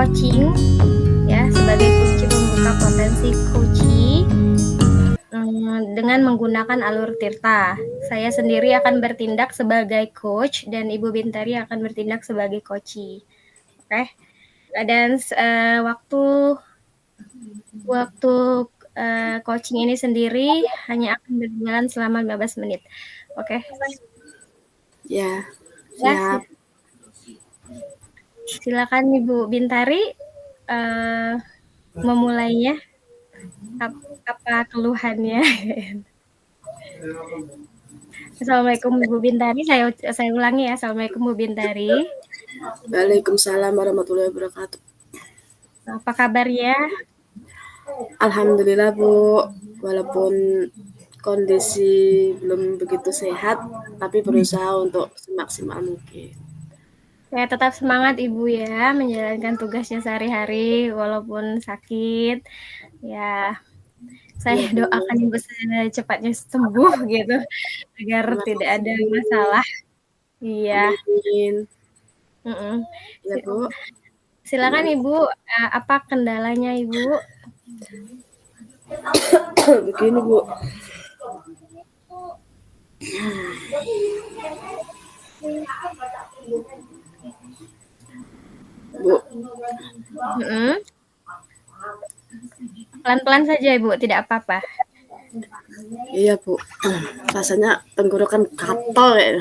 coaching ya, sebagai kunci membuka potensi coaching dengan menggunakan alur Tirta. Saya sendiri akan bertindak sebagai coach dan Ibu Bintari akan bertindak sebagai coachee. Oke. Dan waktu coaching ini sendiri hanya akan berjalan selama 15 menit. Oke. Ya, Ya, siap. silakan Ibu Bintari memulainya. Apa keluhannya? Assalamualaikum Ibu Bintari. Saya ulangi ya. Assalamualaikum Bu Bintari. Waalaikumsalam warahmatullahi wabarakatuh. Apa kabarnya? Alhamdulillah Bu, walaupun kondisi belum begitu sehat, tapi berusaha untuk semaksimal mungkin. Ya, tetap semangat Ibu ya, menjalankan tugasnya sehari-hari walaupun sakit. Ya, saya Ya, Bu. doakan Ibu secepatnya sembuh gitu, agar Terima tidak ada kasih. masalah. Iya. Amin. Mm-mm. Ya, Bu. Silakan Gimana? Ibu, apa kendalanya Ibu? Begini, Bu. Bu, Mm-mm. Pelan-pelan saja Ibu, tidak apa-apa. iya Bu. Rasanya tenggorokan gatal ya.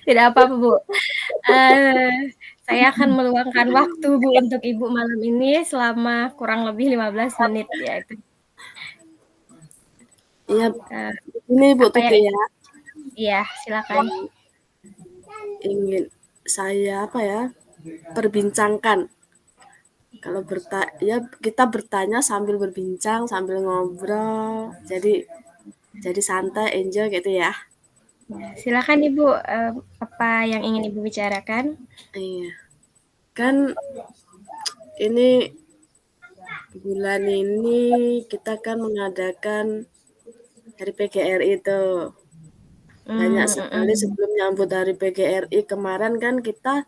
Tidak apa-apa Bu. Saya akan meluangkan waktu Bu untuk Ibu malam ini selama kurang lebih 15 menit ya itu. Iya, Uh, ini Bu apa Tuti yang ya. Iya, silakan. Ingin saya perbincangkan. Kalau ya kita bertanya sambil berbincang, sambil ngobrol. Jadi santai, enjoy gitu ya. Silakan Ibu, apa yang ingin Ibu bicarakan? Iya. Kan ini bulan ini kita kan mengadakan Hari PGRI itu. Banyak sekali sebelum nyambut Hari PGRI kemarin kan kita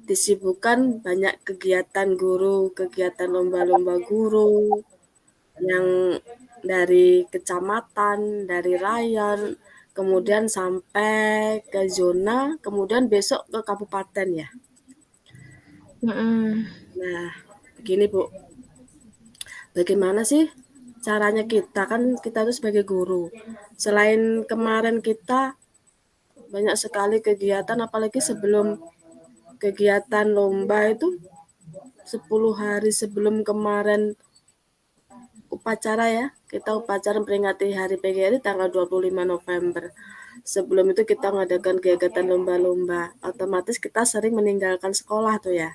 disibukkan banyak kegiatan guru, kegiatan lomba-lomba guru yang dari kecamatan, dari rayon, kemudian sampai ke zona, kemudian besok ke kabupaten ya. Nah, begini Bu, bagaimana sih caranya kita tuh sebagai guru. Selain kemarin kita banyak sekali kegiatan, apalagi sebelum kegiatan lomba itu 10 hari sebelum kemarin upacara ya, kita upacara memperingati Hari PGRI tanggal 25 November. Sebelum itu kita mengadakan kegiatan lomba-lomba, otomatis kita sering meninggalkan sekolah tuh ya.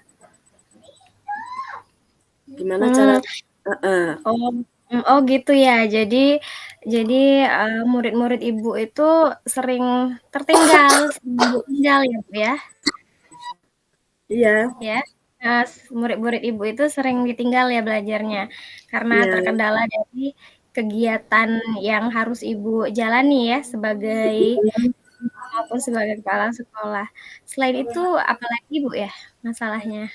Gimana cara Oh gitu ya. Jadi murid-murid Ibu itu sering tertinggal ya Bu ya? Iya. Ya. Murid-murid Ibu itu sering ditinggal ya belajarnya karena Iya. terkendala dari kegiatan yang harus Ibu jalani ya sebagai maupun sebagai kepala sekolah. Selain itu apalagi Bu ya masalahnya?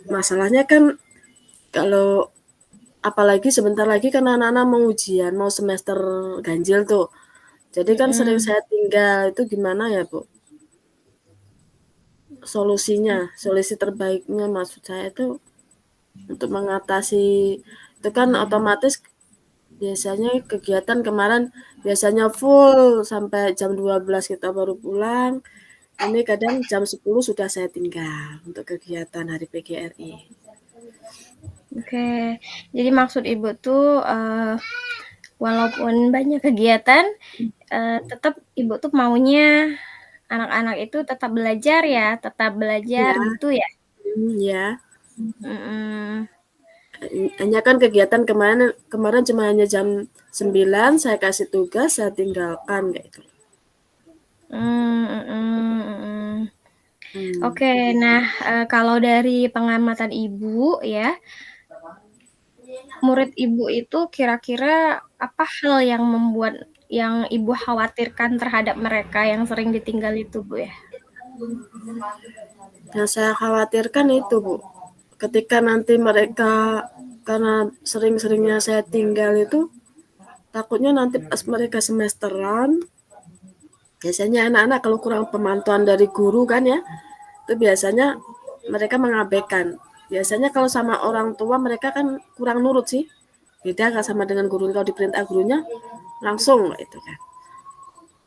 Masalahnya kan kalau apalagi sebentar lagi kan anak-anak mau ujian, mau semester ganjil tuh. Jadi kan sering saya tinggal, itu gimana ya Bu? Solusi terbaiknya maksud saya itu untuk mengatasi itu kan otomatis biasanya kegiatan kemarin biasanya full sampai jam 12 kita baru pulang. Ini kadang jam 10 sudah saya tinggal untuk kegiatan Hari PGRI. Oke. Jadi maksud Ibu tuh walaupun banyak kegiatan tetap Ibu tuh maunya anak-anak itu tetap belajar Ya, gitu ya? ya. Mhm. Hanya kan kegiatan kemarin cuma hanya jam 9 saya kasih tugas, saya tinggalkan kayak gitu. Oke, nah kalau dari pengamatan Ibu ya, murid Ibu itu kira-kira apa hal yang Ibu khawatirkan terhadap mereka yang sering ditinggal itu Bu ya? Yang saya khawatirkan itu, Bu, ketika nanti mereka karena sering-seringnya saya tinggal itu, takutnya nanti pas mereka semesteran, biasanya anak-anak kalau kurang pemantauan dari guru kan ya, itu biasanya mereka mengabaikan. Biasanya kalau sama orang tua mereka kan kurang nurut sih. Beda kan sama dengan guru, kalau diperintah gurunya langsung itu kan.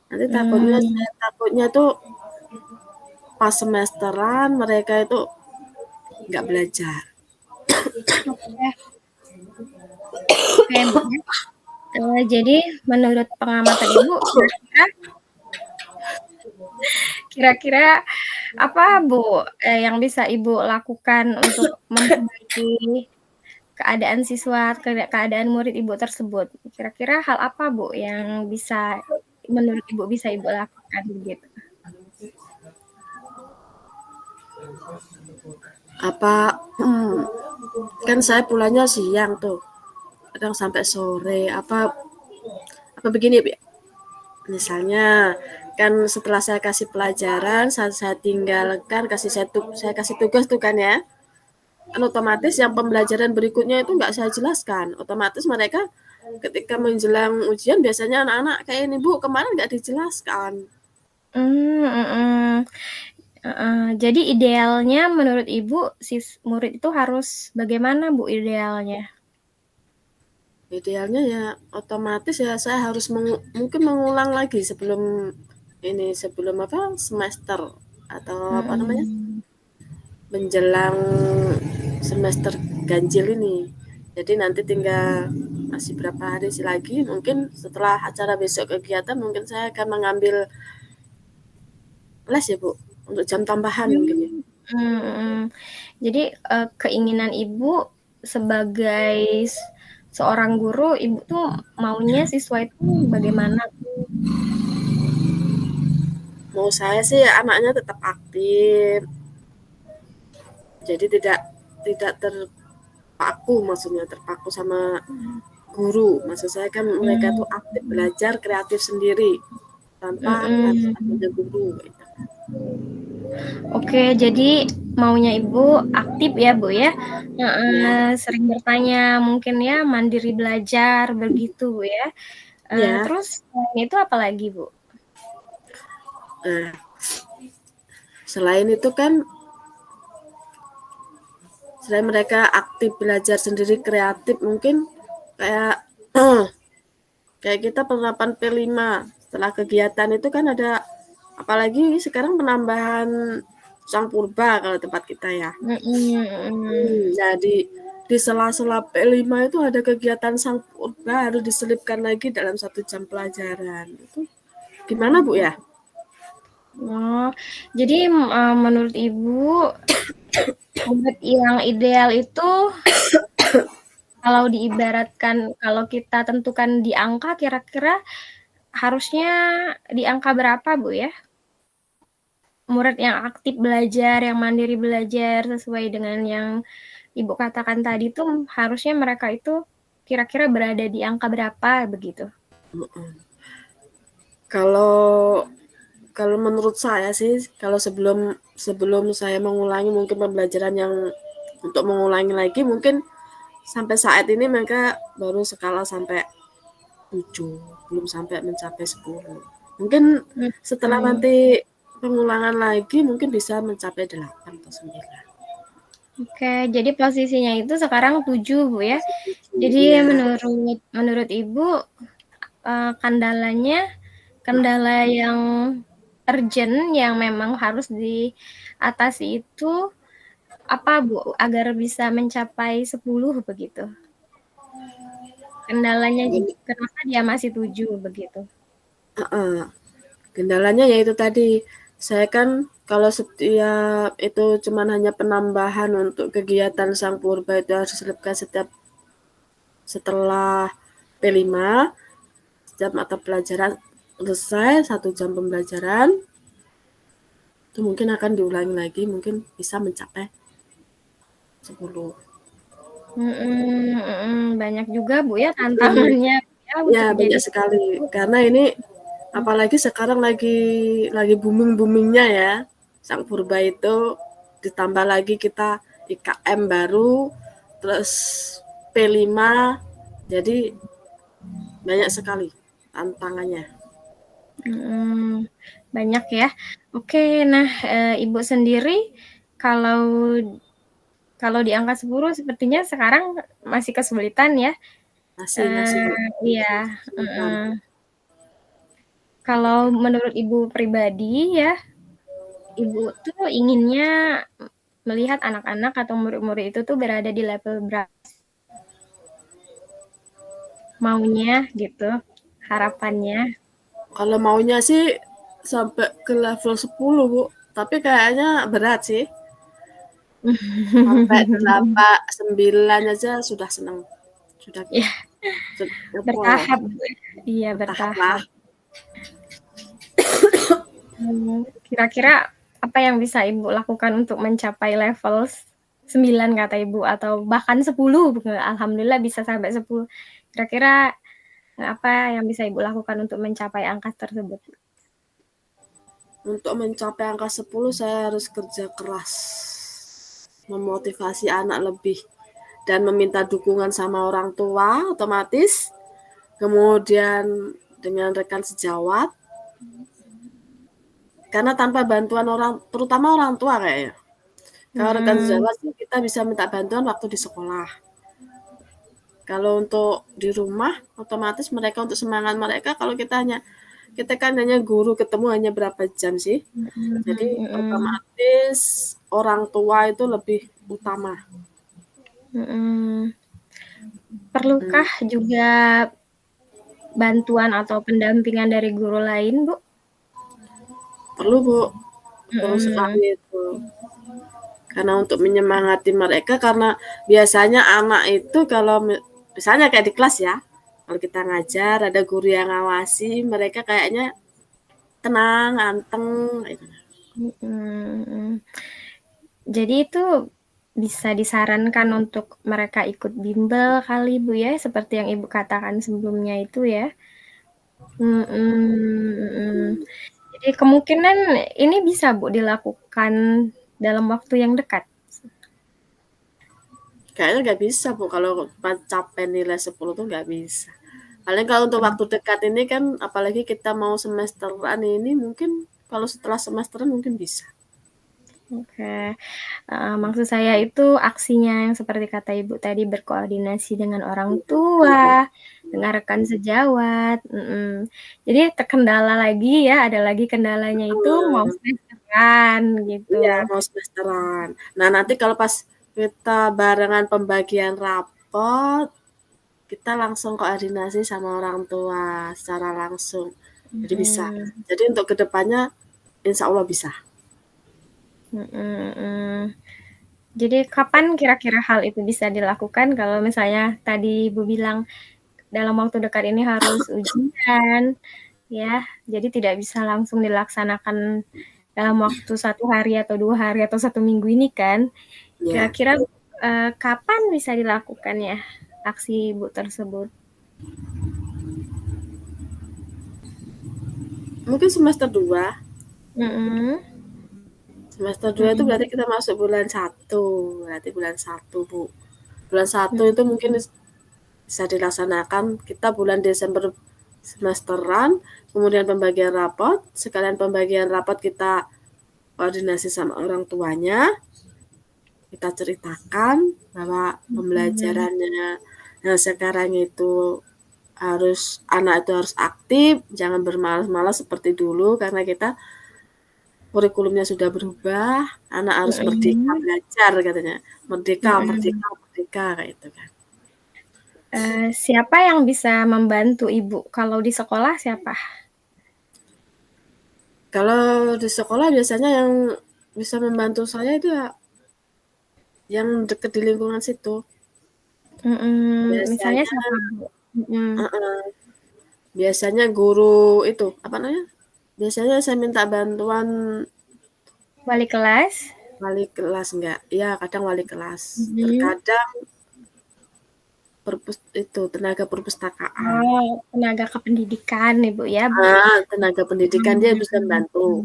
Nanti takutnya Hmm, saya takutnya tuh pas semesteran mereka itu nggak belajar. oke, oke, Bu, ya. Jadi menurut pengamatan Ibu, kira-kira apa, Bu, yang bisa Ibu lakukan untuk memperbaiki keadaan siswa, keadaan murid Ibu tersebut? Kira-kira hal apa, Bu, yang bisa menurut Ibu bisa Ibu lakukan begitu? Apa kan saya pulangnya siang tuh, kadang sampai sore. Apa begini, misalnya kan setelah saya kasih pelajaran, saat saya tinggalkan, saya kasih tugas tuh kan ya, kan otomatis yang pembelajaran berikutnya itu nggak saya jelaskan. Otomatis mereka ketika menjelang ujian biasanya anak-anak kayak ini, Bu, kemarin nggak dijelaskan. Mhm, heeh. Jadi idealnya menurut Ibu, murid itu harus bagaimana, Bu, idealnya? Idealnya ya otomatis ya saya harus mungkin mengulang lagi sebelum apa semester atau apa namanya Mhm. menjelang semester ganjil ini. Jadi nanti tinggal masih berapa hari sih lagi, mungkin setelah acara besok kegiatan mungkin saya akan mengambil les ya, Bu, untuk jam tambahan mungkin ya. Mhm. Jadi, keinginan Ibu sebagai seorang guru, Ibu tuh maunya siswa itu bagaimana? Mau saya sih anaknya tetap aktif, jadi tidak terpaku, maksudnya terpaku sama guru. Maksud saya kan mereka tuh aktif Mmm, belajar kreatif sendiri tanpa harus mhm. adanya guru gitu. Oke, jadi maunya Ibu aktif ya, Bu, ya? Ya, Heeh, sering bertanya mungkin ya, mandiri belajar begitu, Bu, ya? ya. Terus selain itu apalagi, Bu? Nah, selain itu kan selain mereka aktif belajar sendiri kreatif mungkin kayak kayak kita penerapan P5 setelah kegiatan itu kan ada apalagi sekarang penambahan sang purba kalau tempat kita ya. Mhm, mhm. Nah di sela-sela P5 itu ada kegiatan sang purba harus diselipkan lagi dalam 1 jam pelajaran. Itu gimana, Bu, ya? Oh, jadi, menurut Ibu, murid yang ideal itu kalau diibaratkan kalau kita tentukan di angka kira-kira harusnya di angka berapa, Bu, ya? Murid yang aktif belajar, yang mandiri belajar sesuai dengan yang Ibu katakan tadi tuh harusnya mereka itu kira-kira berada di angka berapa begitu? Kalau kalau menurut saya sih, kalau sebelum sebelum saya mengulangi mungkin pembelajaran yang untuk mengulangi lagi mungkin sampai saat ini mereka baru skala sampai 7, belum sampai mencapai 10. Mungkin setelah Mhm. nanti pengulangan lagi mungkin bisa mencapai 8 atau 9. Oke, jadi posisinya itu sekarang 7, Bu, ya? Masih 7, Jadi iya. menurut Ibu, kendalanya kendala yang urgent yang memang harus diatasi itu apa, Bu? Agar bisa mencapai 10 begitu? Kendalanya kenapa dia masih 7 begitu? Heeh. Kendalanya yaitu tadi, saya kan kalau setiap itu cuman hanya penambahan untuk kegiatan sang purba itu harus diselipkan setelah P5, setiap mata pelajaran selesai 1 jam pembelajaran, itu mungkin akan diulangi lagi, mungkin bisa mencapai 10. Mhm, mhm, banyak juga, Bu, ya Mhm. tantangannya ya Ya untuk jadi banyak sekali, guru. karena ini apalagi sekarang lagi booming-boomingnya ya. Sang Purba itu ditambah lagi kita IKM baru, terus P5, jadi banyak sekali tantangannya. Banyak ya. Oke, nah Ibu sendiri kalau kalau di angka 10 sepertinya sekarang masih kesulitan ya. Masih Bu, Iya, kesulitan. Kalau menurut Ibu pribadi ya, Ibu tuh inginnya melihat anak-anak atau murid-murid itu tuh berada di level berapa? Maunya gitu, harapannya. Kalau maunya sih sampai ke level 10 Bu, tapi kayaknya berat sih. Sampai 8, 9 aja sudah senang. Sudah Ya, puas. bertahap. Iya, Bertahap lah. bertahap. Kira-kira apa yang bisa Ibu lakukan untuk mencapai level 9 kata Ibu atau bahkan 10? Alhamdulillah bisa sampai 10. Kira-kira apa yang bisa Ibu lakukan untuk mencapai angka tersebut? Untuk mencapai angka 10 saya harus kerja keras. Memotivasi anak lebih dan meminta dukungan sama orang tua otomatis. Kemudian dengan rekan sejawat. Karena tanpa bantuan orang, terutama orang tua kayaknya. Kalau rekan sejawat sih kita bisa minta bantuan waktu di sekolah. Kalau untuk di rumah, otomatis mereka untuk semangat mereka, kalau kita kan hanya guru ketemu hanya berapa jam sih. Jadi otomatis orang tua itu lebih utama. Perlukah juga bantuan atau pendampingan dari guru lain, Bu? Perlu Bu, perlu sekali itu. Karena untuk menyemangati mereka, karena biasanya anak itu kalau misalnya kayak di kelas ya, kalau kita ngajar ada guru yang ngawasi, mereka kayaknya tenang, anteng gitu. Jadi itu bisa disarankan untuk mereka ikut bimbel kali Bu ya, seperti yang Ibu katakan sebelumnya itu ya. Jadi kemungkinan ini bisa Bu dilakukan dalam waktu yang dekat. Kayaknya nggak bisa Bu, kalau capai nilai 10 tuh nggak bisa. Paling kalau untuk waktu dekat ini kan, apalagi kita mau semesteran ini, mungkin kalau setelah semesteran mungkin bisa. Oke, maksud saya itu aksinya yang seperti kata Ibu tadi berkoordinasi dengan orang tua, dengan rekan sejawat, Jadi terkendala lagi ya, ada lagi kendalanya itu mau semesteran gitu. Iya, mau semesteran. Nah, nanti kalau pas kita barengan pembagian rapot, kita langsung koordinasi sama orang tua secara langsung. Jadi bisa. Jadi untuk kedepannya insya Allah bisa. Jadi kapan kira-kira hal itu bisa dilakukan kalau misalnya tadi Ibu bilang dalam waktu dekat ini harus ujian, ya, jadi tidak bisa langsung dilaksanakan dalam waktu 1 hari atau 2 hari atau 1 minggu ini kan. Ya. Kira-kira, kapan bisa dilakukan ya aksi Ibu tersebut? Mungkin semester 2. Semester 2 itu berarti kita masuk bulan 1. Berarti bulan 1, Bu. Bulan 1 itu mungkin bisa dilaksanakan kita bulan Desember semesteran, kemudian pembagian rapot, sekalian pembagian rapot kita koordinasi sama orang tuanya, kita ceritakan bahwa pembelajarannya yang sekarang itu anak itu harus aktif, jangan bermalas-malas seperti dulu karena kita kurikulumnya sudah berubah, anak harus merdeka belajar katanya, merdeka kayak itu kan. Siapa yang bisa membantu Ibu? Kalau di sekolah siapa? Kalau di sekolah biasanya yang bisa membantu saya itu ya yang dekat di lingkungan situ. Misalnya Biasanya siapa, Bu? biasanya guru itu, apa namanya, biasanya saya minta bantuan Wali kelas? wali kelas enggak, ya kadang wali kelas, terkadang tenaga perpustakaan. Tenaga kependidikan Ibu ya, Bu? Tenaga pendidikan dia bisa membantu.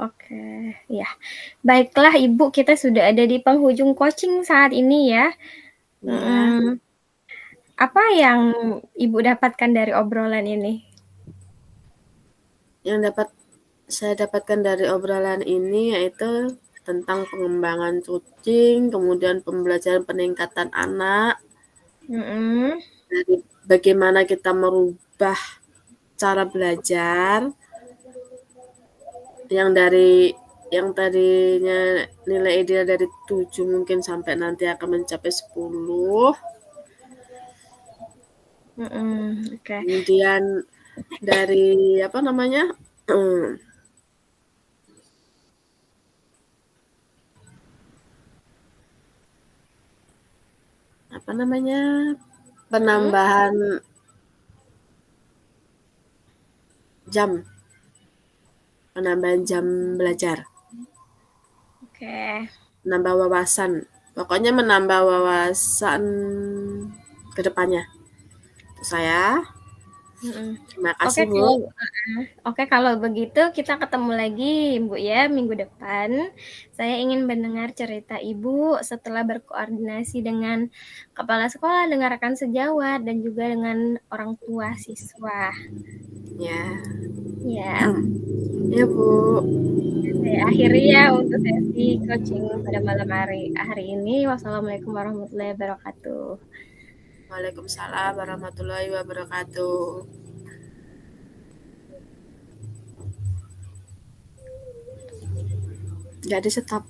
Oke, ya. Baiklah Ibu, kita sudah ada di penghujung coaching saat ini ya. Ya, Mhm. Apa yang Ibu dapatkan dari obrolan ini? yang dapat saya dapatkan dari obrolan ini yaitu tentang pengembangan kucing, kemudian pembelajaran peningkatan anak, Mhm. dari bagaimana kita merubah cara belajar yang tadinya nilai ideal dari 7 mungkin sampai nanti akan mencapai 10. Mhm, oke. Kemudian dari apa namanya? Apa namanya? Mhm, Penambahan jam, penambahan jam belajar, oke. menambah wawasan. Pokoknya menambah wawasan ke depannya. Itu saya. Mhm. Terima Oke kasih, Bu. kalau oke kalau begitu kita ketemu lagi Bu ya minggu depan. Saya ingin mendengar cerita Ibu setelah berkoordinasi dengan kepala sekolah, dengan rekan sejawat, dan juga dengan orang tua siswa. Ya. Ya, Ya, Bu. saya akhiri ya untuk sesi coaching pada malam hari ini. Wassalamualaikum warahmatullahi wabarakatuh. Waalaikumsalam warahmatullahi wabarakatuh. Jadi stop.